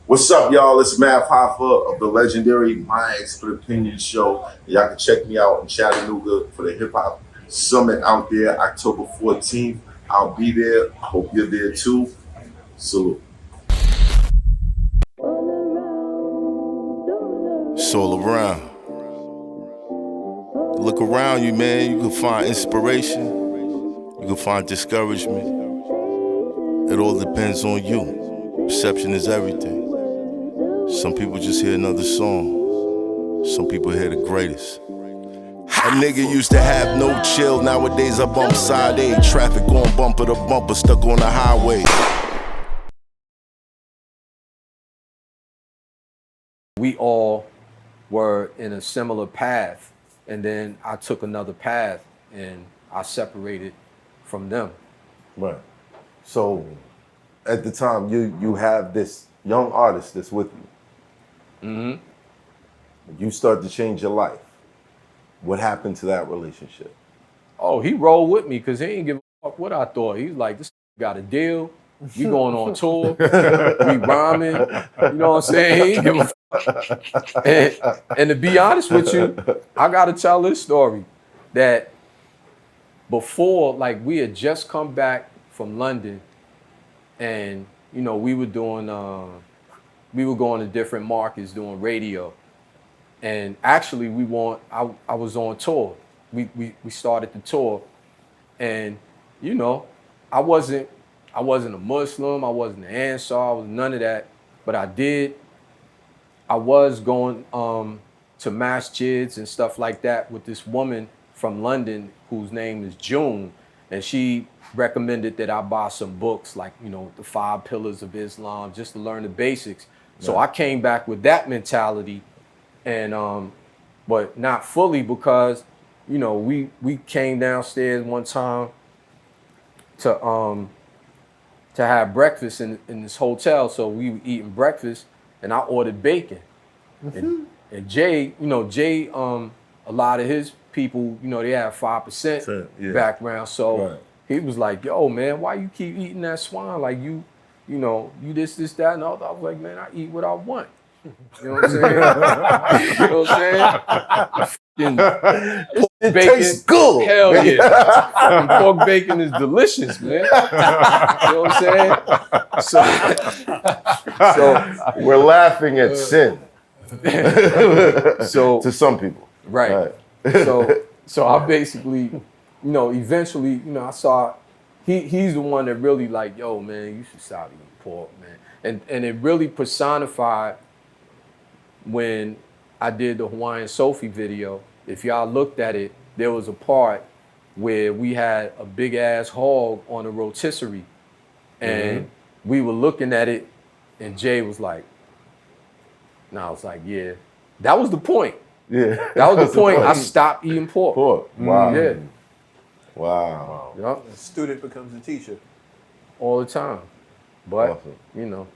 What's up, y'all? It's Matt Hoffa of the legendary My Expert Opinion Show. Y'all can check me out in Chattanooga for the Hip Hop Summit out there, October 14th. I'll be there. I hope you're there too. Salute. It's all around. Look around you, man. You can find inspiration. You can find discouragement. It all depends on you. Perception is everything. Some people just hear another song. Some people hear the greatest. A nigga used to have no chill. Nowadays I bump side A. Traffic going bumper to bumper, stuck on the highway. We all were in a similar path, and then I took another path and I separated from them. Right. So at the time you have this young artist that's with you. You start to change your life. What happened to that relationship? Oh, he rolled with me because he ain't give a fuck what I thought. He's like, this got a deal. We going on tour. We rhyming. You know what I'm saying? He ain't give a fuck. And to be honest with you, I got to tell this story that before, like, we had just come back from London, and you know, we were doing, we were going to different markets doing radio, and actually I was on tour. We started the tour, and you know, I wasn't a Muslim, I wasn't an Ansar, I was none of that, but I was going to masjids and stuff like that with this woman from London whose name is June, and she recommended that I buy some books like, you know, the 5 Pillars of Islam, just to learn the basics. So I came back with that mentality, and but not fully, because, you know, we came downstairs one time to have breakfast in this hotel. So we were eating breakfast, and I ordered bacon. And Jay, you know, a lot of his people, you know, they have 5% background. So he was like, yo, man, why you keep eating that swine? Like, you know, you this, that, and all that. I was like, man, I eat what I want. You know what I'm saying? You know what I'm saying? It bacon, tastes good. Hell yeah. And pork bacon is delicious, man. You know what I'm saying? So We're laughing at sin. So to some people. Right. So I basically, you know, eventually, you know, I saw he's the one that really like, yo, man, you should stop eating pork, man. And it really personified when I did the Hawaiian Sophie video. If y'all looked at it, there was a part where we had a big ass hog on a rotisserie, and we were looking at it, and Jay was like, and I was like, yeah, that was the point. Yeah. That was the point. I stopped eating pork. Wow. Yeah. Wow. Yep. A student becomes a teacher. All the time. But, Awesome. you know.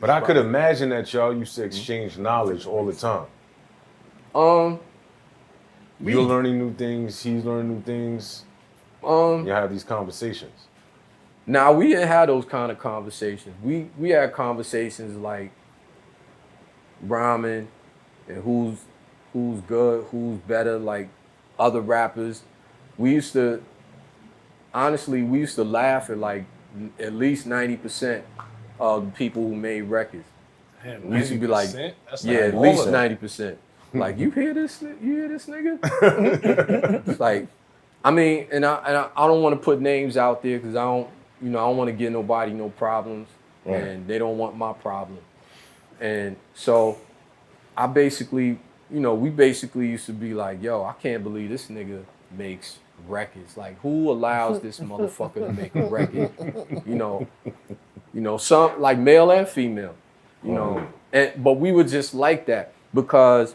But I could imagine that y'all used to exchange knowledge all the time. You're learning new things, he's learning new things. You have these conversations. Now, we didn't have those kind of conversations. We had conversations like rhyming and who's good, who's better, like other rappers. We used to laugh at like at least 90% of the people who made records. Man, we used to be like, That's yeah, at least 90%. Like, you hear this nigga? It's like, I mean, and I don't want to put names out there because I don't want to give nobody no problems, and they don't want my problem. And so I basically, you know, we basically used to be like, yo, I can't believe this nigga makes records. Like, who allows this motherfucker to make a record? You know, some like male and female, you know. But we were just like that because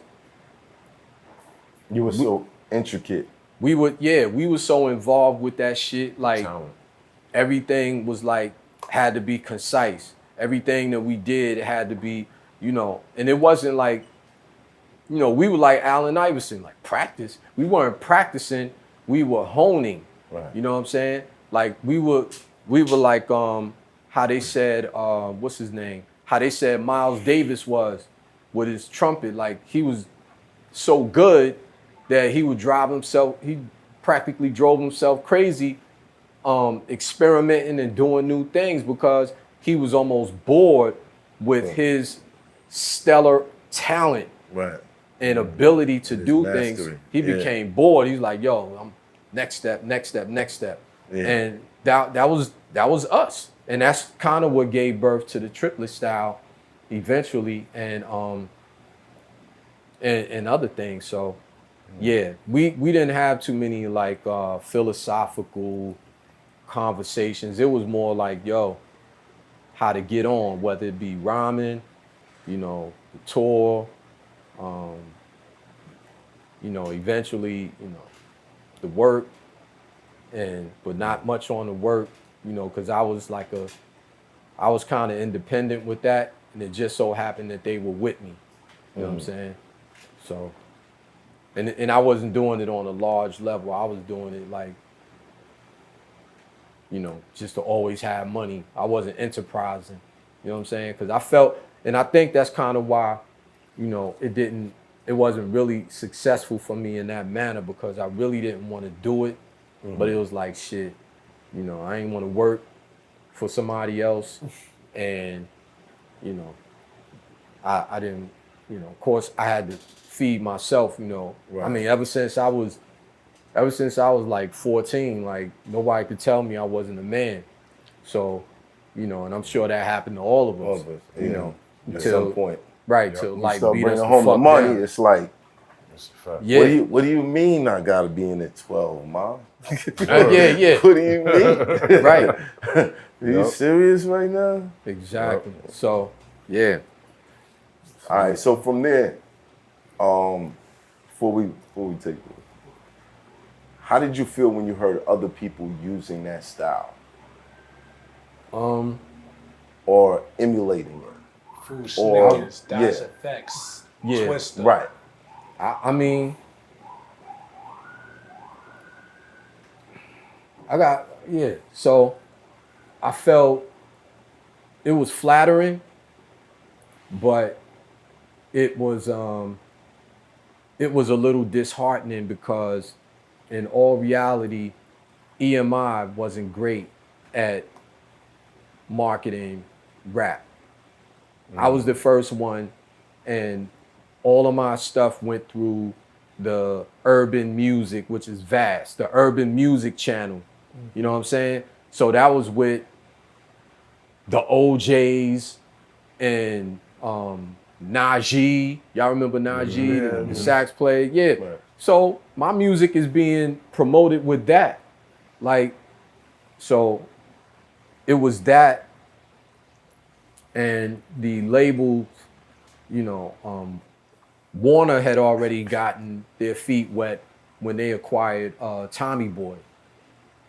You were so intricate. we were so involved with that shit. Like, everything was like, had to be concise. Everything that we did had to be, you know, and it wasn't like, you know, we were like Allen Iverson, like practice. We weren't practicing, we were honing. Right. You know what I'm saying? Like we were like, how they said, what's his name? how they said Miles Davis was with his trumpet. Like he was so good that he would drive himself, he practically drove himself crazy experimenting and doing new things because he was almost bored with his stellar talent and ability to do things. He became bored. He's like, yo, I'm next step. And that was us. And that's kind of what gave birth to the triplet style eventually and other things. So yeah, we didn't have too many like philosophical conversations. It was more like, yo, how to get on, whether it be rhyming, you know, the tour, you know, eventually, you know, the work, but not much on the work, you know, because I was kind of independent with that, and it just so happened that they were with me. You know what I'm saying? So, and I wasn't doing it on a large level. I was doing it like, you know, just to always have money. I wasn't enterprising. You know what I'm saying? Because I felt, and I think that's kind of why, you know, it wasn't really successful for me in that manner because I really didn't want to do it. But it was like, shit, you know, I ain't want to work for somebody else. And, you know, I didn't, you know, of course I had to feed myself, you know. I mean, ever since I was like 14, like nobody could tell me I wasn't a man. So, you know, and I'm sure that happened to all of us, you know, at some point. Right, to like start beat bringing us the home the fuck money, down. it's like, Yeah. what do you mean I gotta be in at 12, Mom? Yeah. What do you mean? Right. Are you serious right now? Exactly. So, yeah. All right, so from there, before we take this, how did you feel when you heard other people using that style? Or emulating it? Fruit Snickers, Das Effects, Twister. Right. I mean, so I felt it was flattering, but it was a little disheartening because in all reality, EMI wasn't great at marketing rap. I was the first one, and all of my stuff went through the urban music, which is vast, the urban music channel. You know what I'm saying? So that was with the OJs and Najee. Y'all remember Najee, the sax player? Yeah. Right. So my music is being promoted with that. Like, so it was that and the label, you know, Warner had already gotten their feet wet when they acquired Tommy Boy,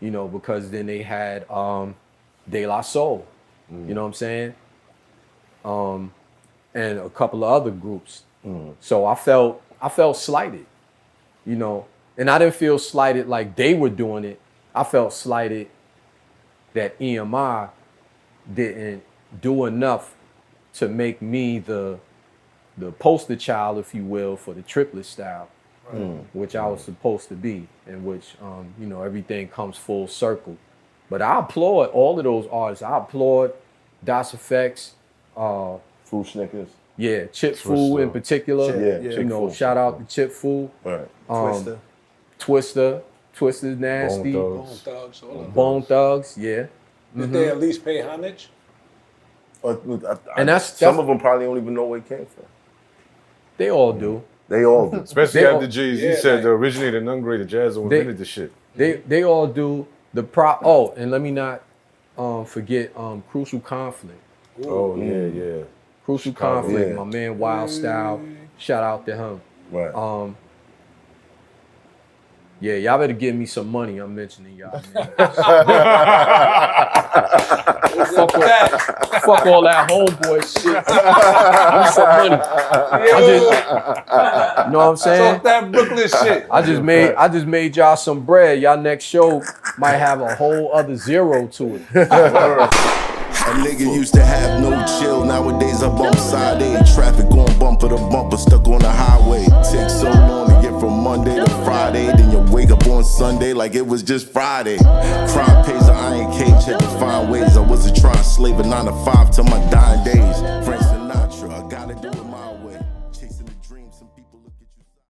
you know, because then they had De La Soul, you know what I'm saying? And a couple of other groups. So I felt slighted, you know, and I didn't feel slighted like they were doing it. I felt slighted that EMI didn't do enough to make me the poster child, if you will, for the triplet style, which I was supposed to be, in which, you know, everything comes full circle. But I applaud all of those artists. I applaud Das Effects, Fruit Snickers. Yeah, Chip Fool in particular. Yeah, you know, shout out to Chip Fool. Right. Twister's nasty. Bone Thugs. Yeah. Did they at least pay homage? And that's some of them probably don't even know where it came from. They all do. They all do. Especially after Jay-Z said the originator, none greater, Jaz-O invented the shit. They all do. Oh, and let me not forget Crucial Conflict. Oh, yeah. Crucial Conflict, my man Wild Style. Shout out to him. Right. Yeah, y'all better give me some money. I'm mentioning y'all. Man. Fuck all that homeboy shit. Give me some money. You know what I'm saying? Talk that Brooklyn shit. I just made y'all some bread. Y'all next show might have a whole other zero to it. A nigga used to have no chill, nowadays I bump side A. Traffic going bumper to bumper, stuck on the highway. Takes so long to get from Monday to Friday, then you wake up on Sunday like it was just Friday. Crime pays an iron cage, had to find ways. I wasn't trying to slave a 9 to 5 till my dying days. Frank Sinatra, I gotta do it my way. Chasing the dream, some people look at